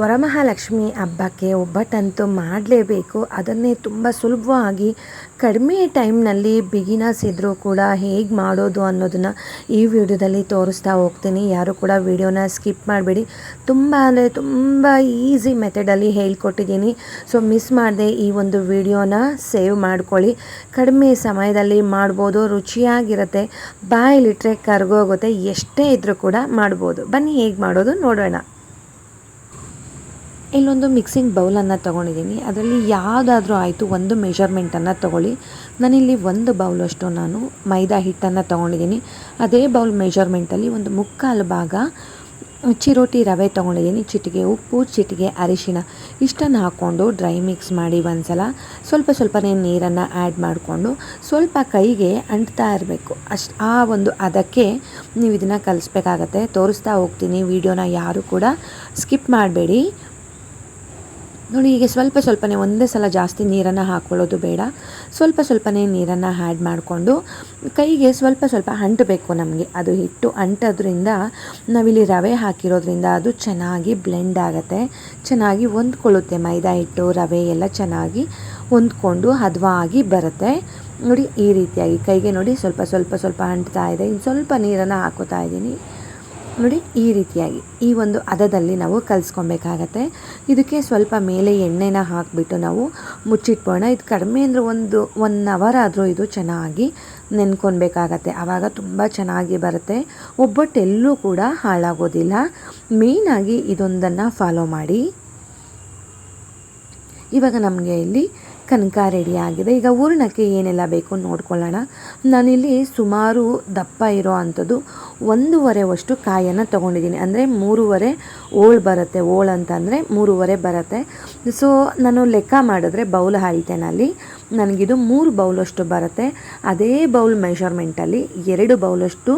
ವರಮಹಾಲಕ್ಷ್ಮಿ ಹಬ್ಬಕ್ಕೆ ಒಬ್ಬಟ್ಟಂತೂ ಮಾಡಲೇಬೇಕು. ಅದನ್ನೇ ತುಂಬ ಸುಲಭವಾಗಿ ಕಡಿಮೆ ಟೈಮ್ನಲ್ಲಿ ಬಿಗಿನರ್ಸ್ ಇದ್ದರೂ ಕೂಡ ಹೇಗೆ ಮಾಡೋದು ಅನ್ನೋದನ್ನು ಈ ವಿಡಿಯೋದಲ್ಲಿ ತೋರಿಸ್ತಾ ಹೋಗ್ತೀನಿ. ಯಾರು ಕೂಡ ವಿಡಿಯೋನ ಸ್ಕಿಪ್ ಮಾಡಬೇಡಿ. ತುಂಬ ಅಂದರೆ ತುಂಬ ಈಸಿ ಮೆಥಡಲ್ಲಿ ಹೇಳ್ಕೊಟ್ಟಿದ್ದೀನಿ. ಸೊ ಮಿಸ್ ಮಾಡದೆ ಈ ಒಂದು ವಿಡಿಯೋನ ಸೇವ್ ಮಾಡ್ಕೊಳ್ಳಿ. ಕಡಿಮೆ ಸಮಯದಲ್ಲಿ ಮಾಡ್ಬೋದು, ರುಚಿಯಾಗಿರುತ್ತೆ, ಬಾಯಲ್ಲಿಟ್ಟರೆ ಕರಗೋಗುತ್ತೆ, ಎಷ್ಟೇ ಇದ್ದರೂ ಕೂಡ ಮಾಡ್ಬೋದು. ಬನ್ನಿ ಹೇಗೆ ಮಾಡೋದು ನೋಡೋಣ. ಇಲ್ಲೊಂದು ಮಿಕ್ಸಿಂಗ್ ಬೌಲನ್ನು ತೊಗೊಂಡಿದ್ದೀನಿ. ಅದರಲ್ಲಿ ಯಾವುದಾದ್ರೂ ಆಯಿತು ಒಂದು ಮೆಷರ್ಮೆಂಟನ್ನು ತೊಗೊಳ್ಳಿ. ನಾನಿಲ್ಲಿ ಒಂದು ಬೌಲಷ್ಟು ನಾನು ಮೈದಾ ಹಿಟ್ಟನ್ನು ತೊಗೊಂಡಿದ್ದೀನಿ. ಅದೇ ಬೌಲ್ ಮೆಷರ್ಮೆಂಟಲ್ಲಿ ಒಂದು ಮುಕ್ಕಾಲು ಭಾಗ ಚಿರೋಟಿ ರವೆ ತೊಗೊಂಡಿದ್ದೀನಿ. ಚಿಟಿಕೆ ಉಪ್ಪು, ಚಿಟಿಕೆ ಅರಿಶಿಣ ಇಷ್ಟನ್ನು ಹಾಕ್ಕೊಂಡು ಡ್ರೈ ಮಿಕ್ಸ್ ಮಾಡಿ ಒಂದ್ಸಲ ಸ್ವಲ್ಪನೇ ನೀರನ್ನು ಆ್ಯಡ್ ಮಾಡಿಕೊಂಡು ಸ್ವಲ್ಪ ಕೈಗೆ ಅಂಟ್ತಾ ಇರಬೇಕು. ಆ ಒಂದು ಅದಕ್ಕೆ ನೀವು ಇದನ್ನು ಕಲಿಸ್ಬೇಕಾಗತ್ತೆ. ತೋರಿಸ್ತಾ ಹೋಗ್ತೀನಿ, ವಿಡಿಯೋನ ಯಾರು ಕೂಡ ಸ್ಕಿಪ್ ಮಾಡಬೇಡಿ. ನೋಡಿ, ಹೀಗೆ ಸ್ವಲ್ಪನೇ ಒಂದೇ ಸಲ ಜಾಸ್ತಿ ನೀರನ್ನು ಹಾಕ್ಕೊಳ್ಳೋದು ಬೇಡ. ಸ್ವಲ್ಪನೇ ನೀರನ್ನು ಆ್ಯಡ್ ಮಾಡಿಕೊಂಡು ಕೈಗೆ ಸ್ವಲ್ಪ ಅಂಟಬೇಕು. ನಮಗೆ ಅದು ಹಿಟ್ಟು ಅಂಟೋದ್ರಿಂದ ನಾವಿಲ್ಲಿ ರವೆ ಹಾಕಿರೋದ್ರಿಂದ ಅದು ಚೆನ್ನಾಗಿ ಬ್ಲೆಂಡ್ ಆಗುತ್ತೆ, ಚೆನ್ನಾಗಿ ಹೊಂದ್ಕೊಳ್ಳುತ್ತೆ. ಮೈದಾ ಹಿಟ್ಟು ರವೆ ಎಲ್ಲ ಚೆನ್ನಾಗಿ ಹೊಂದ್ಕೊಂಡು ಹದವಾಗಿ ಬರುತ್ತೆ. ನೋಡಿ, ಈ ರೀತಿಯಾಗಿ ಕೈಗೆ ನೋಡಿ ಸ್ವಲ್ಪ ಅಂಟ್ತಾ ಇದೆ. ಇನ್ನು ಸ್ವಲ್ಪ ನೀರನ್ನು ಹಾಕೋತಾ ಇದ್ದೀನಿ. ನೋಡಿ, ಈ ರೀತಿಯಾಗಿ ಈ ಒಂದು ಹದದಲ್ಲಿ ನಾವು ಕಲಿಸ್ಕೊಬೇಕಾಗತ್ತೆ. ಇದಕ್ಕೆ ಸ್ವಲ್ಪ ಮೇಲೆ ಎಣ್ಣೆನ ಹಾಕಿಬಿಟ್ಟು ನಾವು ಮುಚ್ಚಿಟ್ಬೋಣ. ಇದು ಕಡಿಮೆ ಅಂದರೆ 1 ಅವರ್ ಆದರೂ ಇದು ಚೆನ್ನಾಗಿ ನೆನ್ಕೊಬೇಕಾಗತ್ತೆ. ಆವಾಗ ತುಂಬ ಚೆನ್ನಾಗಿ ಬರುತ್ತೆ. ಒಬ್ಬಟ್ಟೆಲ್ಲೂ ಕೂಡ ಹಾಳಾಗೋದಿಲ್ಲ. ಮೇಯ್ನಾಗಿ ಇದೊಂದನ್ನು ಫಾಲೋ ಮಾಡಿ. ಇವಾಗ ನಮಗೆ ಇಲ್ಲಿ ಕನಕ ರೆಡಿ ಆಗಿದೆ. ಈಗ ಹೂರಣಕ್ಕೆ ಏನೆಲ್ಲ ಬೇಕು ನೋಡ್ಕೊಳ್ಳೋಣ. ನಾನಿಲ್ಲಿ ಸುಮಾರು ದಪ್ಪ ಇರೋ ಅಂಥದ್ದು 1.5 ಕಾಯನ್ನು ತೊಗೊಂಡಿದ್ದೀನಿ. ಅಂದರೆ 3.5 ಓಳು ಬರುತ್ತೆ. ಓಳು ಅಂತಂದರೆ 3.5 ಬರುತ್ತೆ. ಸೊ ನಾನು ಲೆಕ್ಕ ಮಾಡಿದ್ರೆ ಬೌಲ್ ಅಳತೆನಲ್ಲಿ ನನಗಿದು 3 ಬೌಲಷ್ಟು ಬರುತ್ತೆ. ಅದೇ ಬೌಲ್ ಮೆಷರ್ಮೆಂಟಲ್ಲಿ 2 ಬೌಲಷ್ಟು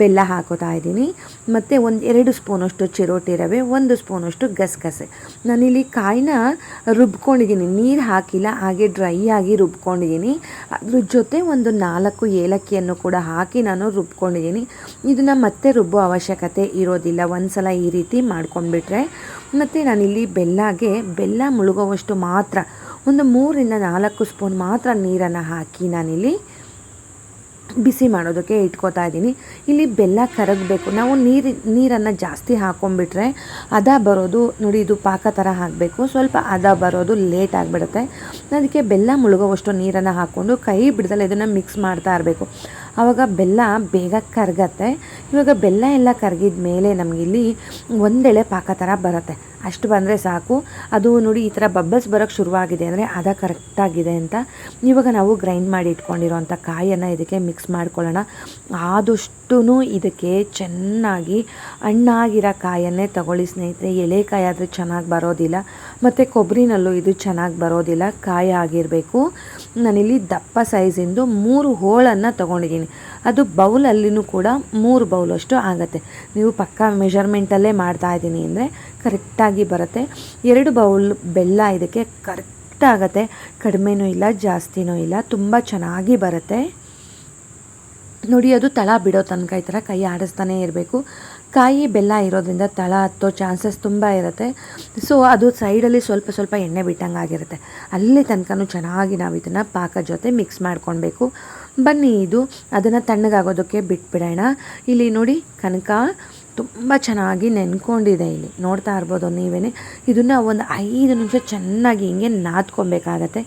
ಬೆಲ್ಲ ಹಾಕೋತಾ ಇದ್ದೀನಿ. ಮತ್ತು 2 ಸ್ಪೂನಷ್ಟು ಚಿರೋಟಿ ರವೆ, 1 ಸ್ಪೂನಷ್ಟು ಗಸಗಸೆ. ನಾನಿಲ್ಲಿ ಕಾಯಿನ ರುಬ್ಕೊಂಡಿದ್ದೀನಿ, ನೀರು ಹಾಕಿಲ್ಲ, ಹಾಗೆ ಡ್ರೈ ಆಗಿ ರುಬ್ಕೊಂಡಿದ್ದೀನಿ. ಅದ್ರ ಜೊತೆ 4 ಏಲಕ್ಕಿಯನ್ನು ಕೂಡ ಹಾಕಿ ನಾನು ರುಬ್ಕೊಂಡಿದ್ದೀನಿ. ಇದನ್ನು ಮತ್ತೆ ರುಬ್ಬೋ ಅವಶ್ಯಕತೆ ಇರೋದಿಲ್ಲ. ಒಂದು ಸಲ ಈ ರೀತಿ ಮಾಡ್ಕೊಂಡ್ಬಿಟ್ರೆ. ಮತ್ತು ನಾನಿಲ್ಲಿ ಬೆಲ್ಲ ಮುಳುಗೋವಷ್ಟು ಮಾತ್ರ, ಒಂದು 3-4 ಸ್ಪೂನ್ ಮಾತ್ರ ನೀರನ್ನು ಹಾಕಿ ನಾನಿಲ್ಲಿ ಬಿಸಿ ಮಾಡೋದಕ್ಕೆ ಇಟ್ಕೋತಾ ಇದ್ದೀನಿ. ಇಲ್ಲಿ ಬೆಲ್ಲ ಕರಗಬೇಕು. ನಾವು ನೀರನ್ನು ಜಾಸ್ತಿ ಹಾಕ್ಕೊಂಡ್ಬಿಟ್ರೆ ಹದ ಬರೋದು ನೋಡಿ, ಇದು ಪಾಕ ಥರ ಹಾಕಬೇಕು. ಸ್ವಲ್ಪ ಹದ ಬರೋದು ಲೇಟ್ ಆಗಿಬಿಡುತ್ತೆ. ಅದಕ್ಕೆ ಬೆಲ್ಲ ಮುಳುಗೋವಷ್ಟು ನೀರನ್ನು ಹಾಕ್ಕೊಂಡು ಕೈ ಬಿಡ್ದಲ್ಲ ಇದನ್ನು ಮಿಕ್ಸ್ ಮಾಡ್ತಾ ಇರಬೇಕು. ಆವಾಗ ಬೆಲ್ಲ ಬೇಗ ಕರಗತ್ತೆ. ಇವಾಗ ಬೆಲ್ಲ ಎಲ್ಲ ಕರಗಿದ ಮೇಲೆ ನಮಗಿಲ್ಲಿ ಒಂದೆಳೆ ಪಾಕ ಥರ ಬರುತ್ತೆ. ಅಷ್ಟು ಬಂದರೆ ಸಾಕು. ಅದು ನೋಡಿ, ಈ ಥರ ಬಬ್ಬಲ್ಸ್ ಬರೋಕ್ಕೆ ಶುರುವಾಗಿದೆ ಅಂದರೆ ಅದ ಕರೆಕ್ಟಾಗಿದೆ ಅಂತ. ಇವಾಗ ನಾವು ಗ್ರೈಂಡ್ ಮಾಡಿ ಇಟ್ಕೊಂಡಿರೋಂಥ ಕಾಯನ್ನು ಇದಕ್ಕೆ ಮಿಕ್ಸ್ ಮಾಡ್ಕೊಳ್ಳೋಣ. ಆದಷ್ಟು ಇದಕ್ಕೆ ಚೆನ್ನಾಗಿ ಹಣ್ಣಾಗಿರೋ ಕಾಯನ್ನೇ ತಗೊಳ್ಳಿ ಸ್ನೇಹಿತರೆ. ಎಲೆಕಾಯಿ ಆದರೆ ಚೆನ್ನಾಗಿ ಬರೋದಿಲ್ಲ, ಮತ್ತು ಕೊಬ್ಬರಿನಲ್ಲೂ ಇದು ಚೆನ್ನಾಗಿ ಬರೋದಿಲ್ಲ. ಕಾಯಿ ಆಗಿರಬೇಕು. ನಾನಿಲ್ಲಿ ದಪ್ಪ ಸೈಜಿಂದು 3 ಹೋಳನ್ನು ತೊಗೊಂಡಿದ್ದೀನಿ. ಅದು ಬೌಲಲ್ಲಿನೂ ಕೂಡ 3 ಬೌಲಷ್ಟು ಆಗುತ್ತೆ. ನೀವು ಪಕ್ಕಾ ಮೆಷರ್ಮೆಂಟಲ್ಲೇ ಮಾಡ್ತಾಯಿದ್ದೀನಿ ಅಂದರೆ ಕರೆಕ್ಟಾಗಿ ಬರುತ್ತೆ. 2 ಬೌಲ್ ಬೆಲ್ಲ ಇದಕ್ಕೆ ಕರೆಕ್ಟ್ ಆಗುತ್ತೆ. ಕಡಿಮೆನೂ ಇಲ್ಲ, ಜಾಸ್ತಿನೂ ಇಲ್ಲ, ತುಂಬ ಚೆನ್ನಾಗಿ ಬರುತ್ತೆ. ನೋಡಿ, ಅದು ತಳ ಬಿಡೋ ತನಕ ಈ ಥರ ಕೈ ಆಡಿಸ್ತಾನೇ ಇರಬೇಕು. ಕಾಯಿ ಬೆಲ್ಲ ಇರೋದ್ರಿಂದ ತಳ ಹತ್ತೋ ಚಾನ್ಸಸ್ ತುಂಬ ಇರುತ್ತೆ. ಸೊ ಅದು ಸೈಡಲ್ಲಿ ಸ್ವಲ್ಪ ಎಣ್ಣೆ ಬಿಟ್ಟಂಗೆ ಆಗಿರುತ್ತೆ. ಅಲ್ಲಿ ತನಕನೂ ಚೆನ್ನಾಗಿ ನಾವು ಇದನ್ನು ಪಾಕ ಜೊತೆ ಮಿಕ್ಸ್ ಮಾಡ್ಕೊಳ್ಬೇಕು. ಬನ್ನಿ, ಅದನ್ನು ತಣ್ಣಗಾಗೋದಕ್ಕೆ ಬಿಟ್ಬಿಡೋಣ. ಇಲ್ಲಿ ನೋಡಿ, ಕನಕ ತುಂಬ ಚೆನ್ನಾಗಿ ನೆನ್ಕೊಂಡಿದೆ. ಇಲ್ಲಿ ನೋಡ್ತಾ ಇರ್ಬೋದು ನೀವೇ. ಇದನ್ನು ಒಂದು 5 ನಿಮಿಷ ಚೆನ್ನಾಗಿ ಹಿಂಗೆ ನಾದ್ಕೊಬೇಕಾಗತ್ತೆ.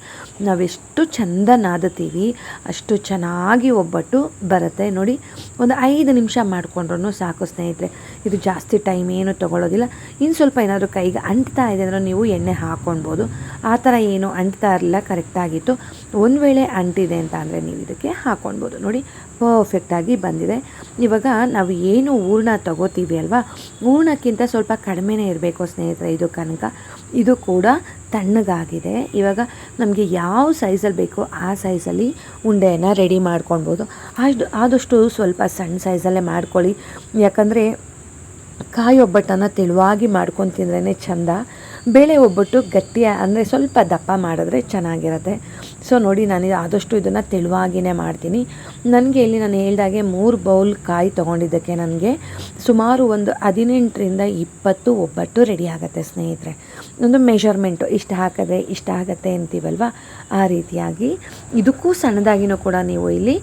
ನಾವೆಷ್ಟು ಚೆಂದ ನಾದುತ್ತೀವಿ ಅಷ್ಟು ಚೆನ್ನಾಗಿ ಒಬ್ಬಟ್ಟು ಬರುತ್ತೆ. ನೋಡಿ, ಒಂದು 5 ನಿಮಿಷ ಮಾಡಿಕೊಂಡ್ರೂ ಸಾಕು ಸ್ನೇಹಿತರೆ. ಇದು ಜಾಸ್ತಿ ಟೈಮ್ ಏನು ತೊಗೊಳ್ಳೋದಿಲ್ಲ. ಇನ್ನು ಸ್ವಲ್ಪ ಏನಾದರೂ ಕೈಗೆ ಅಂಟ್ತಾ ಇದೆ ಅಂದರೆ ನೀವು ಎಣ್ಣೆ ಹಾಕ್ಕೊಳ್ಬೋದು. ಆ ಥರ ಏನು ಅಂಟ್ತಾ ಇರಲಿಲ್ಲ, ಕರೆಕ್ಟಾಗಿತ್ತು. ಒಂದು ವೇಳೆ ಅಂಟಿದೆ ಅಂತ ಅಂದರೆ ನೀವು ಇದಕ್ಕೆ ಹಾಕ್ಕೊಳ್ಬೋದು. ನೋಡಿ, ಪರ್ಫೆಕ್ಟಾಗಿ ಬಂದಿದೆ. ಇವಾಗ ನಾವು ಏನು ಹೂರಣ ತಗೋತೀವಿ ಅಲ್ವಾ, ಹೂರಣಕ್ಕಿಂತ ಸ್ವಲ್ಪ ಕಡಿಮೆನೇ ಇರಬೇಕು ಸ್ನೇಹಿತರೆ ಇದು ಕನಕ. ಇದು ಕೂಡ ತಣ್ಣಗಾಗಿದೆ. ಇವಾಗ ನಮಗೆ ಯಾವ ಸೈಜಲ್ಲಿ ಬೇಕೋ ಆ ಸೈಜಲ್ಲಿ ಉಂಡೆಯನ್ನು ರೆಡಿ ಮಾಡ್ಕೊಳ್ಬೋದು. ಆದಷ್ಟು ಸ್ವಲ್ಪ ಸಣ್ಣ ಸೈಜಲ್ಲೇ ಮಾಡ್ಕೊಳ್ಳಿ. ಯಾಕಂದರೆ ಕಾಯಿ ಒಬ್ಬಟ್ಟನ್ನು ತೆಳುವಾಗಿ ಮಾಡ್ಕೊಂಡು ತಿಂದ್ರೇ ಚೆಂದ. ಬೇಳೆ ಒಬ್ಬಟ್ಟು ಗಟ್ಟಿಯ ಅಂದರೆ ಸ್ವಲ್ಪ ದಪ್ಪ ಮಾಡಿದ್ರೆ ಚೆನ್ನಾಗಿರುತ್ತೆ. ಸೊ ನೋಡಿ ನಾನು ಆದಷ್ಟು ಇದನ್ನು ತೆಳುವಾಗಿಯೇ ಮಾಡ್ತೀನಿ. ನನಗೆ ಇಲ್ಲಿ ನಾನು ಹೇಳ್ದಾಗೆ 3 ಬೌಲ್ ಕಾಯಿ ತೊಗೊಂಡಿದ್ದಕ್ಕೆ ನನಗೆ ಸುಮಾರು ಒಂದು 18ರಿಂದ 20 ಒಬ್ಬಟ್ಟು ರೆಡಿ ಆಗುತ್ತೆ ಸ್ನೇಹಿತರೆ. ಒಂದು ಮೆಷರ್ಮೆಂಟು ಇಷ್ಟು ಹಾಕಿದ್ರೆ ಇಷ್ಟ ಆಗುತ್ತೆ ಅಂತೀವಲ್ವ, ಆ ರೀತಿಯಾಗಿ ಇದಕ್ಕೂ ಸಣ್ಣದಾಗಿನೂ ಕೂಡ ನೀವು ಇಲ್ಲಿ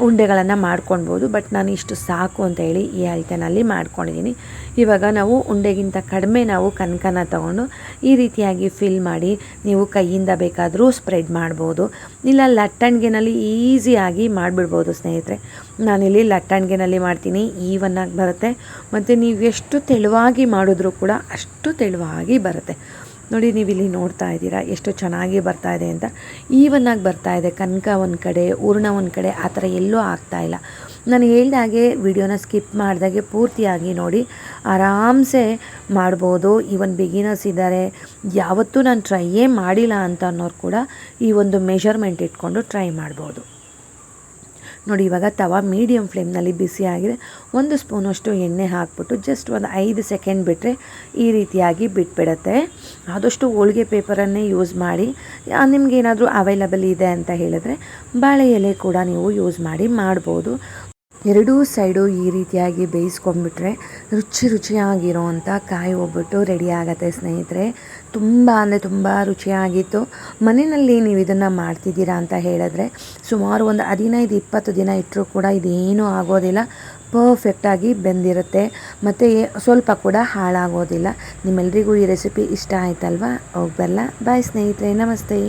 ಉಂಡೆಗಳನ್ನು ಮಾಡ್ಕೊಳ್ಬೋದು. ಬಟ್ ನಾನು ಇಷ್ಟು ಸಾಕು ಅಂತ ಹೇಳಿ ಈ ಅಳತೆನಲ್ಲಿ ಮಾಡ್ಕೊಂಡಿದ್ದೀನಿ. ಇವಾಗ ನಾವು ಉಂಡೆಗಿಂತ ಕಡಿಮೆ ನಾವು ಕನಕನ ತಗೊಂಡು ಈ ರೀತಿಯಾಗಿ ಫಿಲ್ ಮಾಡಿ ನೀವು ಕೈಯಿಂದ ಬೇಕಾದರೂ ಸ್ಪ್ರೆಡ್ ಮಾಡ್ಬೋದು, ಇಲ್ಲ ಲಟ್ಟಣಿಗೆನಲ್ಲಿ ಈಸಿಯಾಗಿ ಮಾಡಿಬಿಡ್ಬೋದು ಸ್ನೇಹಿತರೆ. ನಾನಿಲ್ಲಿ ಲಟ್ಟಣಿಗೆನಲ್ಲಿ ಮಾಡ್ತೀನಿ, ಈವನ್ನಾಗಿ ಬರುತ್ತೆ ಮತ್ತು ನೀವು ಎಷ್ಟು ತೆಳುವಾಗಿ ಮಾಡಿದ್ರೂ ಕೂಡ ಅಷ್ಟು ತೆಳುವಾಗಿ ಬರುತ್ತೆ. ನೋಡಿ ನೀವಿಲ್ಲಿ ನೋಡ್ತಾ ಇದ್ದೀರಾ ಎಷ್ಟು ಚೆನ್ನಾಗಿ ಬರ್ತಾ ಇದೆ ಅಂತ. ಈವನ್ನಾಗಿ ಬರ್ತಾ ಇದೆ, ಕನಕ ಒಂದು ಕಡೆ ಹೂರಣ ಒಂದು ಕಡೆ ಆ ಥರ ಎಲ್ಲೂ ಆಗ್ತಾಯಿಲ್ಲ. ನಾನು ಹೇಳ್ದಾಗೆ ವಿಡಿಯೋನ ಸ್ಕಿಪ್ ಮಾಡಿದಾಗೆ ಪೂರ್ತಿಯಾಗಿ ನೋಡಿ, ಆರಾಮ್ಸೆ ಮಾಡ್ಬೋದು. ಈವನ್ ಬಿಗಿನರ್ಸ್ ಇದ್ದಾರೆ, ಯಾವತ್ತೂ ನಾನು ಟ್ರೈಯೇ ಮಾಡಿಲ್ಲ ಅಂತ ಅನ್ನೋರು ಕೂಡ ಈ ಒಂದು ಮೆಷರ್ಮೆಂಟ್ ಇಟ್ಕೊಂಡು ಟ್ರೈ ಮಾಡ್ಬೋದು. ನೋಡಿ ಇವಾಗ ತವ ಮೀಡಿಯಮ್ ಫ್ಲೇಮ್ನಲ್ಲಿ ಬಿಸಿ ಆಗಿದೆ. 1 ಸ್ಪೂನಷ್ಟು ಎಣ್ಣೆ ಹಾಕ್ಬಿಟ್ಟು ಜಸ್ಟ್ ಒಂದು 5 ಸೆಕೆಂಡ್ ಬಿಟ್ಟರೆ ಈ ರೀತಿಯಾಗಿ ಬಿಟ್ಬಿಡುತ್ತೆ. ಆದಷ್ಟು ಹೋಳಿಗೆ ಪೇಪರನ್ನೇ ಯೂಸ್ ಮಾಡಿ. ನಿಮಗೇನಾದರೂ ಅವೈಲಬಲ್ ಇದೆ ಅಂತ ಹೇಳಿದ್ರೆ ಬಾಳೆ ಎಲೆ ಕೂಡ ನೀವು ಯೂಸ್ ಮಾಡಿ ಮಾಡ್ಬೋದು. ಎರಡೂ ಸೈಡು ಈ ರೀತಿಯಾಗಿ ಬೇಯಿಸ್ಕೊಂಡ್ಬಿಟ್ರೆ ರುಚಿಯಾಗಿರೋವಂಥ ಕಾಯಿ ಒಬ್ಬಟ್ಟು ರೆಡಿ ಆಗುತ್ತೆ ಸ್ನೇಹಿತರೆ. ತುಂಬ ಅಂದರೆ ತುಂಬ ರುಚಿಯಾಗಿತ್ತು. ಮನೆಯಲ್ಲಿ ನೀವು ಇದನ್ನು ಮಾಡ್ತಿದ್ದೀರಾ ಅಂತ ಹೇಳಿದ್ರೆ ಸುಮಾರು ಒಂದು 15-20 ದಿನ ಇಟ್ಟರೂ ಕೂಡ ಇದೇನೂ ಆಗೋದಿಲ್ಲ. ಪರ್ಫೆಕ್ಟಾಗಿ ಬೆಂದಿರುತ್ತೆ ಮತ್ತು ಸ್ವಲ್ಪ ಕೂಡ ಹಾಳಾಗೋದಿಲ್ಲ. ನಿಮ್ಮೆಲ್ರಿಗೂ ಈ ರೆಸಿಪಿ ಇಷ್ಟ ಆಯ್ತಲ್ವಾ? ಹೋಗ್ಬರಲ್ಲ. ಬಾಯ್ ಸ್ನೇಹಿತರೆ, ನಮಸ್ತೆ.